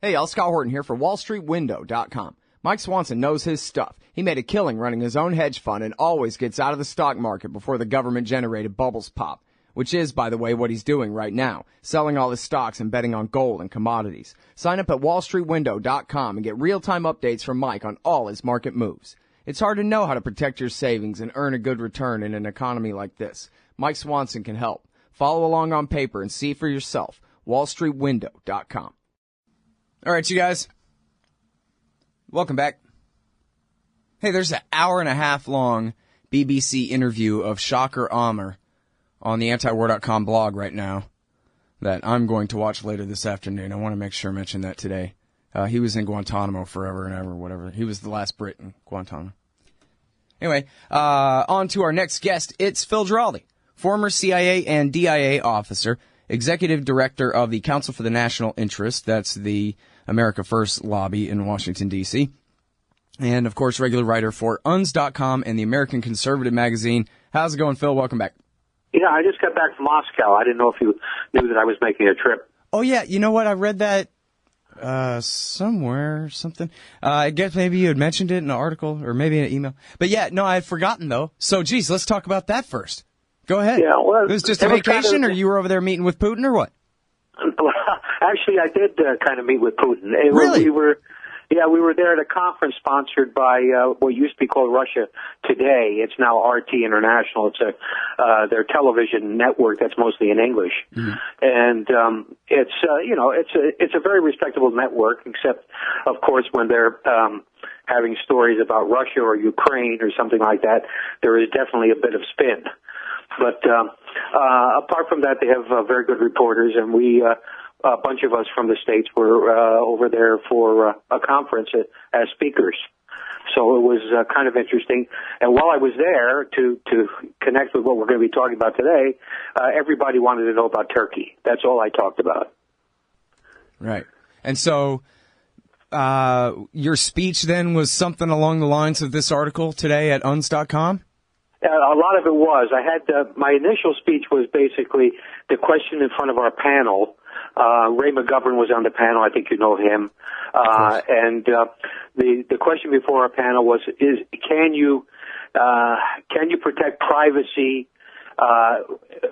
Hey, y'all, Scott Horton here for WallStreetWindow.com. Mike Swanson knows his stuff. He made a killing running his own hedge fund and always gets out of the stock market before the government-generated bubbles pop, which is, by the way, what he's doing right now, selling all his stocks and betting on gold and commodities. Sign up at WallStreetWindow.com and get real-time updates from Mike on all his market moves. It's hard to know how to protect your savings and earn a good return in an economy like this. Mike Swanson can help. Follow along on paper and see for yourself. WallStreetWindow.com. All right, you guys. Welcome back. Hey, there's an hour-and-a-half long BBC interview of Shocker Ahmer on the antiwar.com blog right now that I'm going to watch later this afternoon. I want to make sure I mention that today. He was in Guantanamo forever and ever, whatever. He was the last Brit in Guantanamo. Anyway, on to our next guest. It's Phil Giraldi, former CIA and DIA officer, executive director of the Council for the National Interest. That's the America First lobby in Washington, D.C. And, of course, regular writer for UNS.com and the American Conservative magazine. How's it going, Phil? Welcome back. Yeah, I just got back from Moscow. I didn't know if you knew that I was making a trip. Oh, yeah. You know what? I read that somewhere or something. I guess maybe you had mentioned it in an article or maybe in an email. But, yeah, no, I had forgotten, though. So, geez, let's talk about that first. Go ahead. Yeah, well, it was just a vacation, or you were over there meeting with Putin, or what? Actually, I did kind of meet with Putin. Really? We were there at a conference sponsored by what used to be called Russia Today. It's now RT International. It's their television network that's mostly in English, and it's a very respectable network. Except, of course, when they're having stories about Russia or Ukraine or something like that, there is definitely a bit of spin. But apart from that, they have very good reporters, and a bunch of us from the States were over there for a conference as speakers. So it was kind of interesting. And while I was there to connect with what we're going to be talking about today, everybody wanted to know about Turkey. That's all I talked about. Right. And so your speech then was something along the lines of this article today at UNS.com? A lot of it was. I had my initial speech was basically the question in front of our panel. Ray McGovern was on the panel. I think you know him. And the question before our panel was: can you protect privacy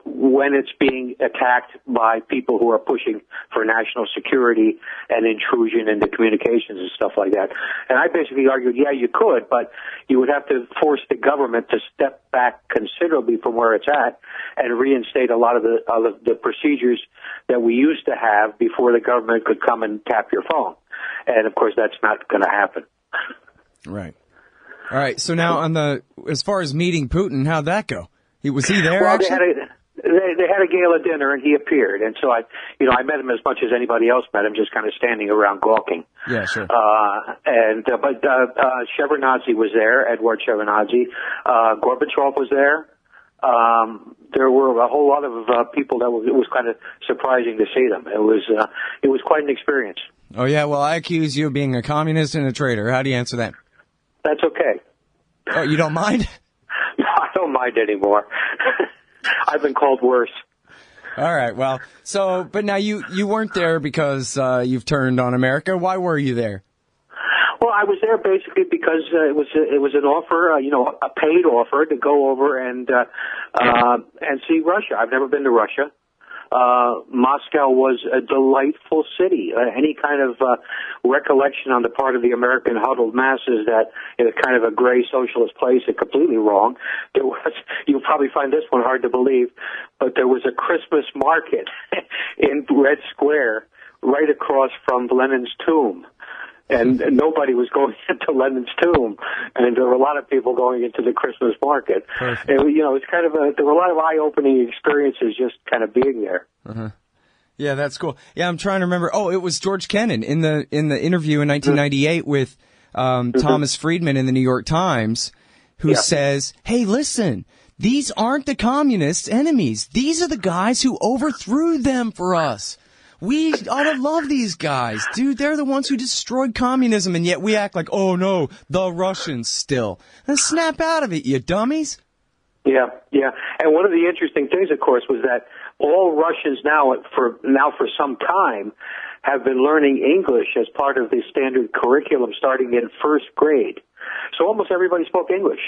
when it's being attacked by people who are pushing for national security and intrusion into communications and stuff like that? And I basically argued, yeah, you could, but you would have to force the government to step back considerably from where it's at and reinstate a lot of the procedures that we used to have before the government could come and tap your phone. And of course, that's not going to happen. Right. All right. So now, as far as meeting Putin, how'd that go? Was he there? Well, actually? they had a gala dinner, and he appeared, and so I met him as much as anybody else met him, just kind of standing around gawking. Yeah, sure. But Shevardnadze was there, Eduard Shevardnadze. Gorbachev was there. There were a whole lot of people it was kind of surprising to see them. It was quite an experience. Oh yeah, well I accuse you of being a communist and a traitor. How do you answer that? That's okay. Oh, you don't mind? No, I don't mind anymore. I've been called worse. All right, well, but now you weren't there because you've turned on America. Why were you there? Well, I was there basically because it was an offer, a paid offer to go over and see Russia. I've never been to Russia. Moscow was a delightful city. Any kind of recollection on the part of the American huddled masses that it's kind of a gray socialist place is completely wrong. You'll probably find this one hard to believe, but there was a Christmas market in Red Square right across from Lenin's tomb. And nobody was going into Lenin's tomb, and there were a lot of people going into the Christmas market. Perfect. And, it's kind of there were a lot of eye-opening experiences just kind of being there. Uh-huh. Yeah, that's cool. Yeah, I'm trying to remember. Oh, it was George Kennan in the interview in 1998 with Thomas Friedman in the New York Times, who says, "Hey, listen, these aren't the communists' enemies. These are the guys who overthrew them for us. We ought to love these guys. Dude, they're the ones who destroyed communism, and yet we act like, oh, no, the Russians still. Let's snap out of it, you dummies." Yeah. And one of the interesting things, of course, was that all Russians now for some time have been learning English as part of the standard curriculum starting in first grade. So almost everybody spoke English.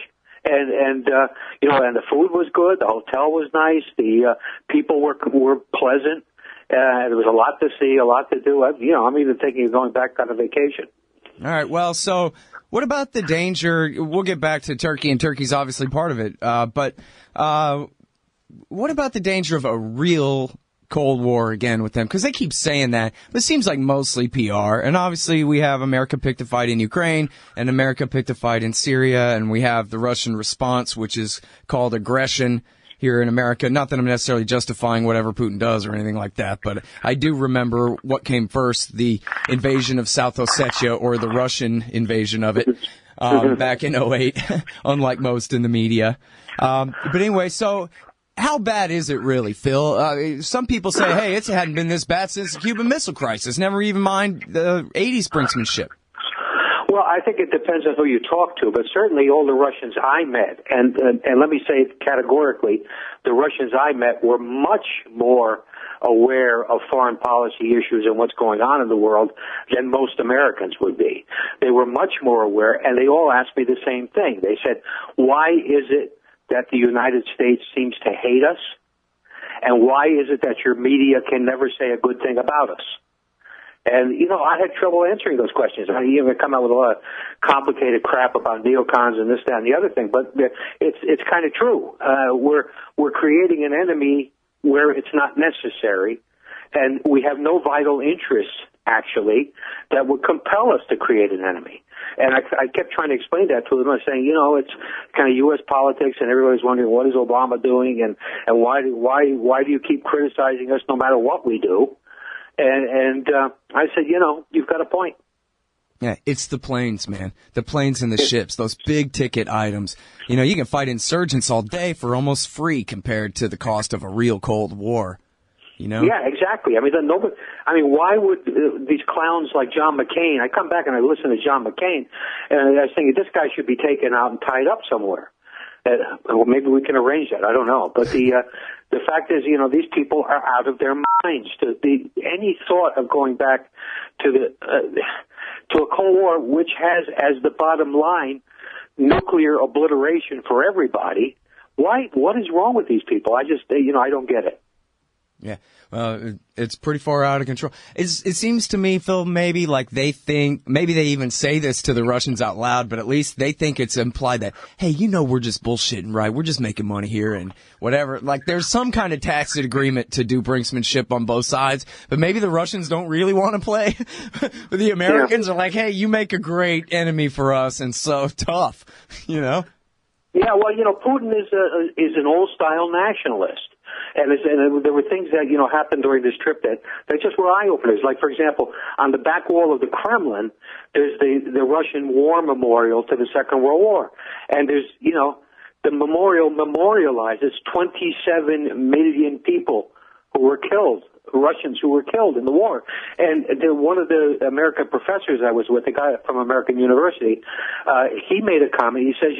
And the food was good, the hotel was nice, the people were pleasant, there was a lot to see, a lot to do. I'm even thinking of going back on a vacation. All right, well, so what about the danger? We'll get back to Turkey, and Turkey's obviously part of it, but what about the danger of a real Cold War again with them? Because they keep saying that, but it seems like mostly PR. And obviously we have America picked a fight in Ukraine, and America picked a fight in Syria, and we have the Russian response, which is called aggression here in America. Not that I'm necessarily justifying whatever Putin does or anything like that, but I do remember what came first, the invasion of South Ossetia, or the Russian invasion of it, back in '08, unlike most in the media. But anyway, so how bad is it really, Phil? Some people say, hey, it hadn't been this bad since the Cuban Missile Crisis. Never even mind the 80s brinksmanship. Well, I think it depends on who you talk to, but certainly all the Russians I met, and let me say it categorically, the Russians I met were much more aware of foreign policy issues and what's going on in the world than most Americans would be. They were much more aware, and they all asked me the same thing. They said, why is it that the United States seems to hate us? And why is it that your media can never say a good thing about us? And, I had trouble answering those questions. I even come out with a lot of complicated crap about neocons and this, that, and the other thing, but it's kind of true. We're creating an enemy where it's not necessary, and we have no vital interests, actually, that would compel us to create an enemy. And I kept trying to explain that to them. I was saying, it's kind of U.S. politics, and everybody's wondering, what is Obama doing, and why do you keep criticizing us no matter what we do? And I said, you've got a point. Yeah, it's the planes, man. The planes and the ships, those big ticket items. You can fight insurgents all day for almost free compared to the cost of a real Cold War. Yeah, exactly. Why would these clowns like John McCain? I come back and I listen to John McCain, and I was thinking this guy should be taken out and tied up somewhere. Well, maybe we can arrange that. I don't know. But the fact is, these people are out of their minds. Any thought of going back to a Cold War, which has as the bottom line nuclear obliteration for everybody. What is wrong with these people? I don't get it. Yeah, it's pretty far out of control. It seems to me, Phil, maybe they even say this to the Russians out loud, but at least they think it's implied that, hey, we're just bullshitting, right? We're just making money here and whatever. There's some kind of tacit agreement to do brinksmanship on both sides, but maybe the Russians don't really want to play. The Americans are like, hey, you make a great enemy for us, and so tough, Yeah, well, Putin is an old-style nationalist. And there were things that, happened during this trip that just were eye-openers. Like, for example, on the back wall of the Kremlin, there's the Russian War Memorial to the Second World War. And there's, the memorial memorializes 27 million people who were killed, Russians who were killed in the war. And one of the American professors I was with, a guy from American University, he made a comment. He says,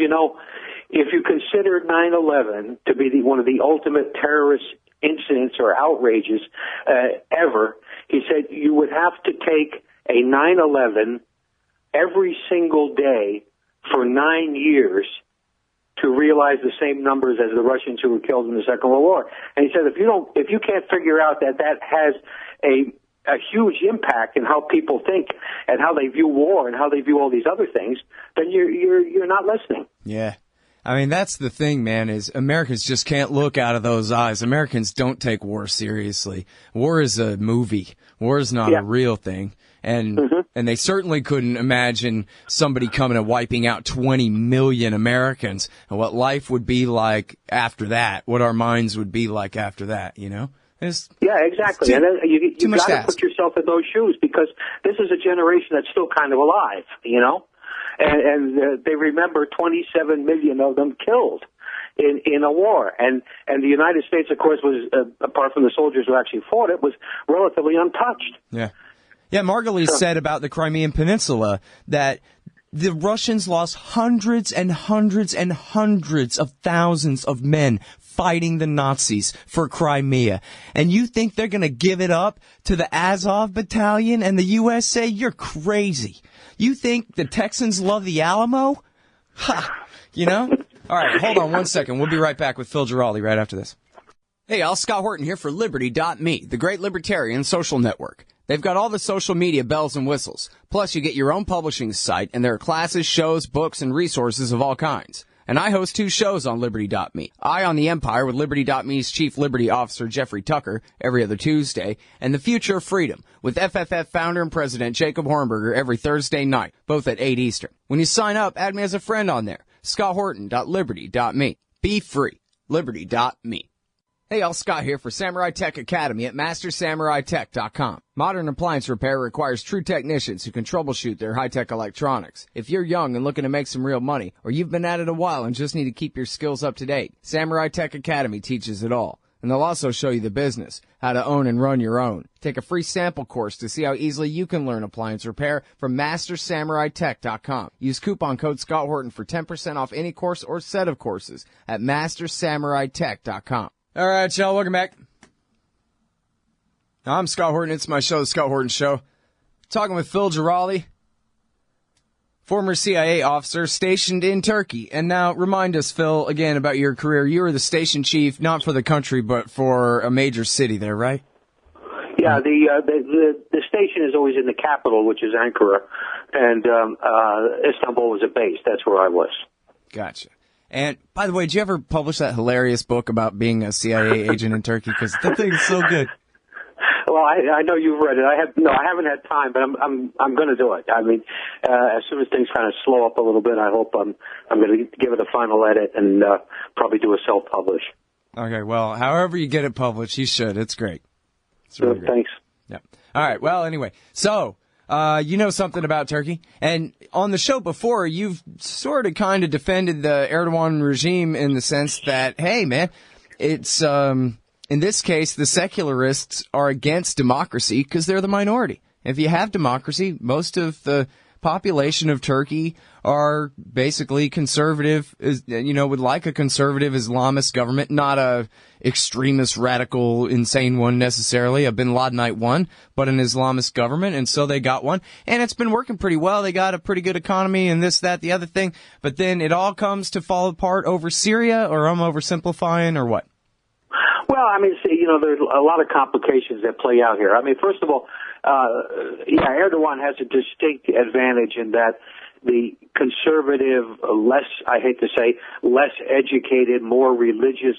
if you consider 9/11 to be one of the ultimate terrorist incidents or outrages ever, he said you would have to take a 9/11 every single day for 9 years to realize the same numbers as the Russians who were killed in the Second World War. And he said if you can't figure out that has a huge impact in how people think and how they view war and how they view all these other things, then you're not listening. Yeah. That's the thing, man, is Americans just can't look out of those eyes. Americans don't take war seriously. War is a movie. War is not a real thing. And they certainly couldn't imagine somebody coming and wiping out 20 million Americans and what life would be like after that, what our minds would be like after that, Yeah, exactly. And you got to put yourself in those shoes, because this is a generation that's still kind of alive, And they remember 27 million of them killed in a war. And the United States, of course, was, apart from the soldiers who actually fought it, was relatively untouched. Yeah. Yeah, Margulies said about the Crimean Peninsula that the Russians lost hundreds and hundreds and hundreds of thousands of men fighting the Nazis for Crimea. And you think they're going to give it up to the Azov Battalion and the USA? You're crazy. You think the Texans love the Alamo? Ha! You know? All right, hold on one second. We'll be right back with Phil Giraldi right after this. Hey, y'all, Scott Horton here for Liberty.me, the great libertarian social network. They've got all the social media bells and whistles. Plus, you get your own publishing site, and there are classes, shows, books, and resources of all kinds. And I host 2 shows on Liberty.me. Eye on the Empire with Liberty.me's Chief Liberty Officer Jeffrey Tucker every other Tuesday, and The Future of Freedom with FFF founder and president Jacob Hornberger every Thursday night, both at 8 Eastern. When you sign up, add me as a friend on there. ScottHorton.Liberty.me. Be free. Liberty.me. Hey, y'all, Scott here for Samurai Tech Academy at MasterSamuraiTech.com. Modern appliance repair requires true technicians who can troubleshoot their high-tech electronics. If you're young and looking to make some real money, or you've been at it a while and just need to keep your skills up to date, Samurai Tech Academy teaches it all. And they'll also show you the business, how to own and run your own. Take a free sample course to see how easily you can learn appliance repair from MasterSamuraiTech.com. Use coupon code Scott Horton for 10% off any course or set of courses at MasterSamuraiTech.com. All right, y'all, welcome back. I'm Scott Horton. It's my show, The Scott Horton Show. Talking with Phil Giraldi, former CIA officer stationed in Turkey. And now remind us, Phil, again about your career. You were the station chief, not for the country, but for a major city there, right? Yeah, the station is always in the capital, which is Ankara, and Istanbul was a base. That's where I was. Gotcha. And, by the way, did you ever publish that hilarious book about being a CIA agent in Turkey? Because that thing is so good. Well, I know you've read it. I haven't had time, but I'm going to do it. I mean, as soon as things kind of slow up a little bit, I hope I'm going to give it a final edit and probably do a self-publish. Okay, well, however you get it published, you should. It's great. It's really great. Thanks. Yeah. All right. Well, anyway, so you know something about Turkey, and on the show before, you've sort of kind of defended the Erdogan regime in the sense that, hey, man, it's in this case, the secularists are against democracy because they're the minority. If you have democracy, most of the population of Turkey are basically conservative, would like a conservative Islamist government, not a extremist, radical, insane one necessarily, a bin Ladenite one, but an Islamist government, and so they got one. And it's been working pretty well. They got a pretty good economy and this, that, the other thing. But then it all comes to fall apart over Syria, or I'm oversimplifying, or what? Well, I mean, see, there's a lot of complications that play out here. I mean, first of all, Erdogan has a distinct advantage in that the conservative, less educated, more religious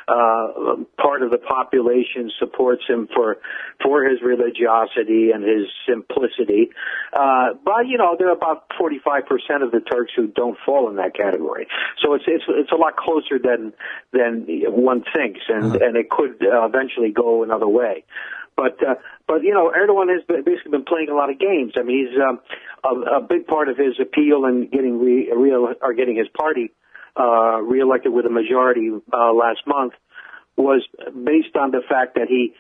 part of the population supports him for his religiosity and his simplicity. But there are about 45% of the Turks who don't fall in that category. So it's a lot closer than one thinks, and it could eventually go another way. But Erdogan has basically been playing a lot of games. I mean, he's a big part of his appeal and getting getting his party reelected with a majority last month was based on the fact that he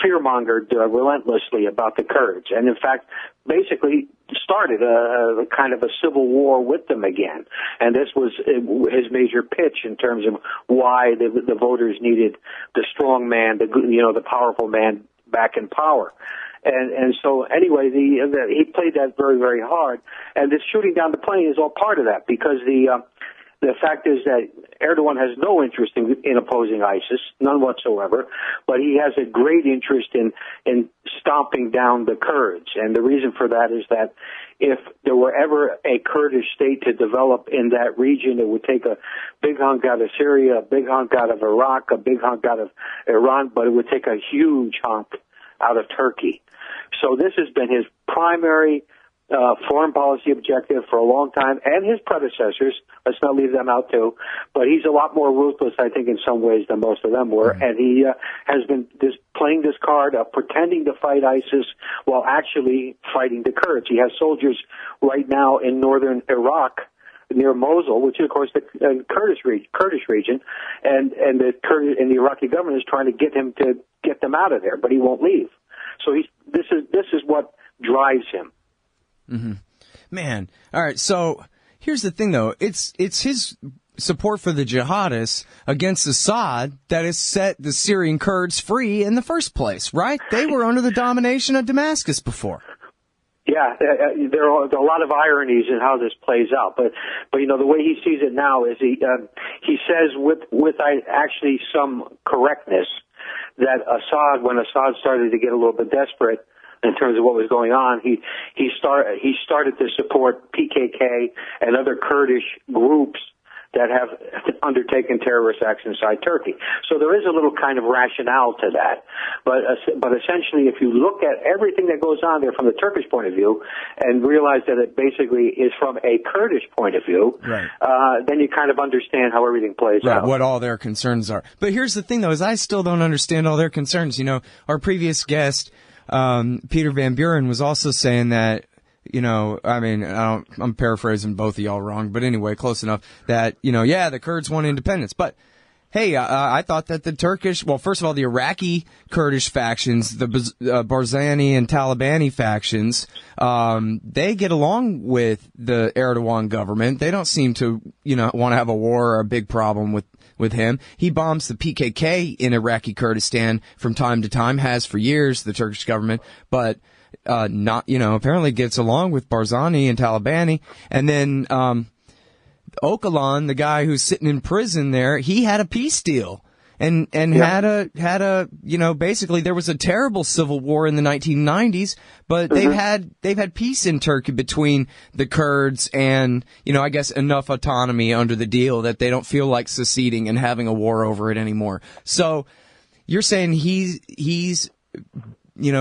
fearmongered relentlessly about the Kurds, and in fact, basically started a kind of a civil war with them again. And this was his major pitch in terms of why the voters needed the strong man, the powerful man back in power. And so anyway, he played that very, very hard. And this shooting down the plane is all part of that, because the fact is that Erdogan has no interest in opposing ISIS, none whatsoever, but he has a great interest in stomping down the Kurds. And the reason for that is that if there were ever a Kurdish state to develop in that region, it would take a big hunk out of Syria, a big hunk out of Iraq, a big hunk out of Iran, but it would take a huge hunk out of Turkey. So this has been his primary foreign policy objective for a long time, and his predecessors. Let's not leave them out too. But he's a lot more ruthless, I think, in some ways than most of them were. And he has been playing this card of pretending to fight ISIS while actually fighting the Kurds. He has soldiers right now in northern Iraq near Mosul, which is, of course, the Kurdish region, and the Iraqi government is trying to get them out of there, but he won't leave. So this is what drives him. Mm-hmm. Man, all right. So here's the thing, though. It's his support for the jihadists against Assad that has set the Syrian Kurds free in the first place, right? They were under the domination of Damascus before. Yeah, there are a lot of ironies in how this plays out, but the way he sees it now is he says with actually some correctness that when Assad started to get a little bit desperate in terms of what was going on, he started to support PKK and other Kurdish groups that have undertaken terrorist acts inside Turkey. So there is a little kind of rationale to that. But essentially, if you look at everything that goes on there from the Turkish point of view and realize that it basically is from a Kurdish point of view, right. Then you kind of understand how everything plays out. What all their concerns are. But here's the thing, though, is I still don't understand all their concerns. Our previous guest, Peter Van Buren, was also saying that, I'm paraphrasing both of y'all wrong, but anyway, close enough that, the Kurds want independence. But, hey, I thought that first of all, the Iraqi Kurdish factions, the Barzani and Talibani factions, they get along with the Erdogan government. They don't seem to, want to have a war or a big problem with him. He bombs the PKK in Iraqi Kurdistan from time to time, has for years, the Turkish government, but apparently gets along with Barzani and Talibani. And then, Öcalan, the guy who's sitting in prison there, he had a peace deal and had a, basically there was a terrible civil war in the 1990s, but they've had peace in Turkey between the Kurds and, I guess enough autonomy under the deal that they don't feel like seceding and having a war over it anymore. So you're saying he's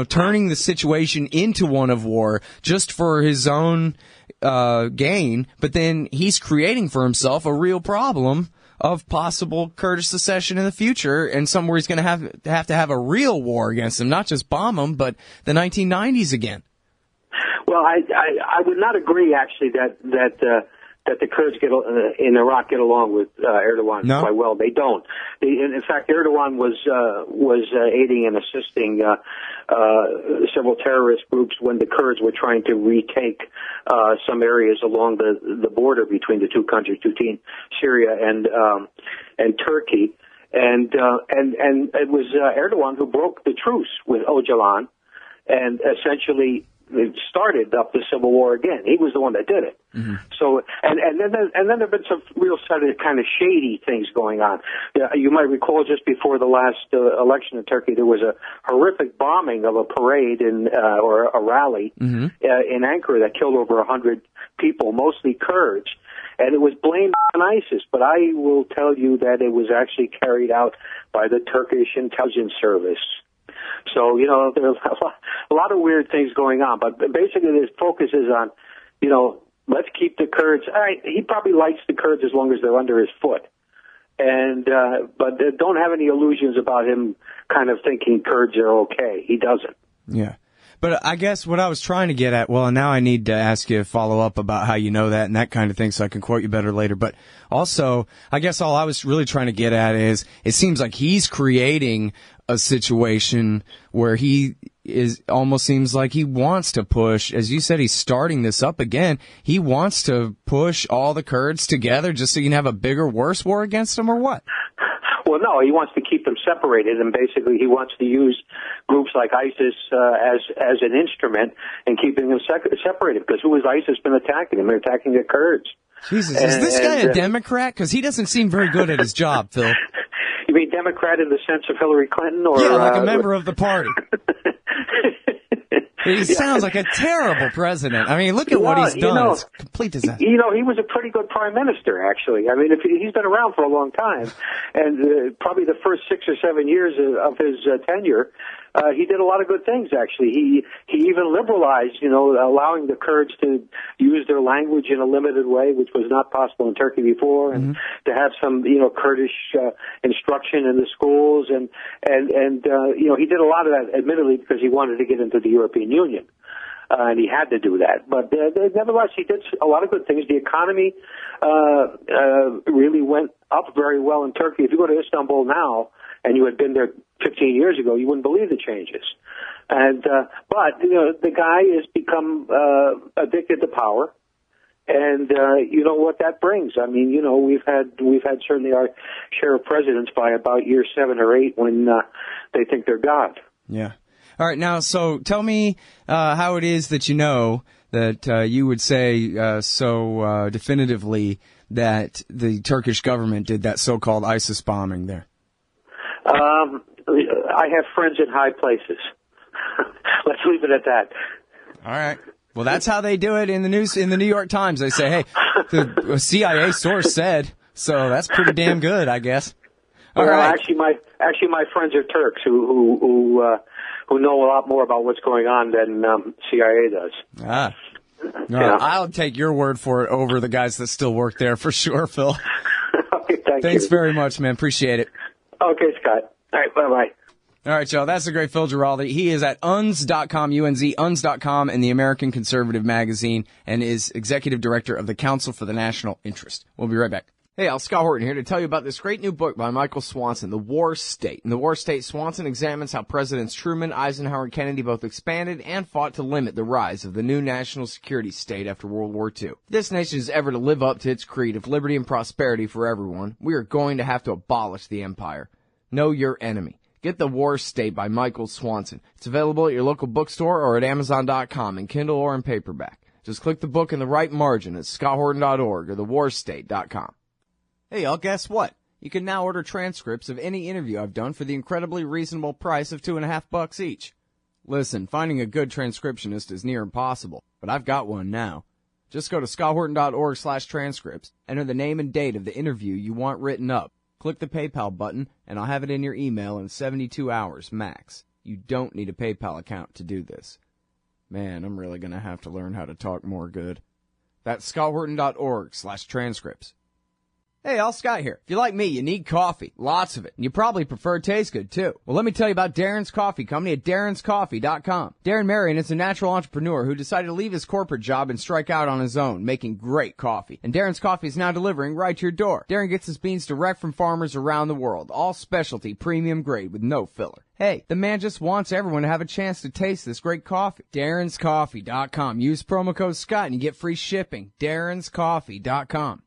turning the situation into one of war just for his own gain, but then he's creating for himself a real problem of possible Kurdish secession in the future, and somewhere he's going to have to have a real war against them, not just bomb them, but the 1990s again. Well, I would not agree actually that the Kurds in Iraq get along with Erdogan quite well. They don't. In fact, Erdogan was aiding and assisting several terrorist groups when the Kurds were trying to retake some areas along the border between the two countries, between Syria and Turkey. And it was Erdogan who broke the truce with Öcalan and essentially it started up the civil war again. He was the one that did it. Mm-hmm. So, and then there have been some real kind of shady things going on. You might recall just before the last election in Turkey, there was a horrific bombing of a parade or a rally in Ankara that killed over 100 people, mostly Kurds. And it was blamed on ISIS, but I will tell you that it was actually carried out by the Turkish intelligence service. So, there's a lot of weird things going on, but basically his focus is on, let's keep the Kurds. He probably likes the Kurds as long as they're under his foot. And, but don't have any illusions about him kind of thinking Kurds are okay. He doesn't. Yeah. But I guess what I was trying to get at, well, now I need to ask you a follow-up about how you know that and that kind of thing so I can quote you better later. But also, I guess all I was really trying to get at is it seems like he's creating a situation where almost seems like he wants to push, as you said, he's starting this up again. He wants to push all the Kurds together just so you can have a bigger, worse war against them, or what? Well, no, he wants to keep them separated, and basically he wants to use groups like ISIS as an instrument in keeping them separated, because who has ISIS been attacking them? They're attacking the Kurds. Jesus, is this guy a Democrat? Because he doesn't seem very good at his job, Phil. You mean Democrat in the sense of Hillary Clinton? Or, yeah, like a member of the party. He sounds like a terrible president. I mean, look at what he's done. It's a complete disaster. He was a pretty good prime minister, actually. I mean, he's been around for a long time, and probably the first 6 or 7 years of his tenure, he did a lot of good things, actually. He even liberalized, allowing the Kurds to use their language in a limited way, which was not possible in Turkey before, and to have some, Kurdish instruction in the schools, and he did a lot of that, admittedly, because he wanted to get into the European Union. And he had to do that. But nevertheless, he did a lot of good things. The economy really went up very well in Turkey. If you go to Istanbul now, and you had been there 15 years ago, you wouldn't believe the changes. And but the guy has become addicted to power, And you know what that brings. I mean, we've had certainly our share of presidents by about year 7 or 8 when they think they're God. Yeah. All right. Now, so tell me how it is that you know that you would say so definitively that the Turkish government did that so-called ISIS bombing there. I have friends in high places. Let's leave it at that. All right. Well, that's how they do it in the news. In the New York Times, they say, "Hey, the CIA source said," so that's pretty damn good, I guess. All right. Actually, my friends are Turks who know a lot more about what's going on than CIA does. Ah. No, I'll take your word for it over the guys that still work there for sure, Phil. Okay, Thanks very much, man. Appreciate it. Okay, Scott. All right, bye-bye. All right, y'all. That's the great Phil Giraldi. He is at UNS.com, UNZ, UNS.com, and the American Conservative Magazine, and is executive director of the Council for the National Interest. We'll be right back. Hey, Scott Horton here to tell you about this great new book by Michael Swanson, The War State. In The War State, Swanson examines how Presidents Truman, Eisenhower, and Kennedy both expanded and fought to limit the rise of the new national security state after World War II. If this nation is ever to live up to its creed of liberty and prosperity for everyone, we are going to have to abolish the empire. Know your enemy. Get The War State by Michael Swanson. It's available at your local bookstore or at Amazon.com in Kindle or in paperback. Just click the book in the right margin at scotthorton.org or thewarstate.com. Hey, y'all, guess what? You can now order transcripts of any interview I've done for the incredibly reasonable price of $2.50 each. Listen, finding a good transcriptionist is near impossible, but I've got one now. Just go to scotthorton.org/transcripts, enter the name and date of the interview you want written up, click the PayPal button, and I'll have it in your email in 72 hours max. You don't need a PayPal account to do this. Man, I'm really going to have to learn how to talk more good. That's scotthorton.org/transcripts. Hey, all, Scott here. If you're like me, you need coffee. Lots of it. And you probably prefer it tastes good, too. Well, let me tell you about Darren's Coffee Company at darrenscoffee.com. Darren Marion is a natural entrepreneur who decided to leave his corporate job and strike out on his own, making great coffee. And Darren's Coffee is now delivering right to your door. Darren gets his beans direct from farmers around the world, all specialty, premium grade with no filler. Hey, the man just wants everyone to have a chance to taste this great coffee. darrenscoffee.com. Use promo code Scott and you get free shipping. darrenscoffee.com.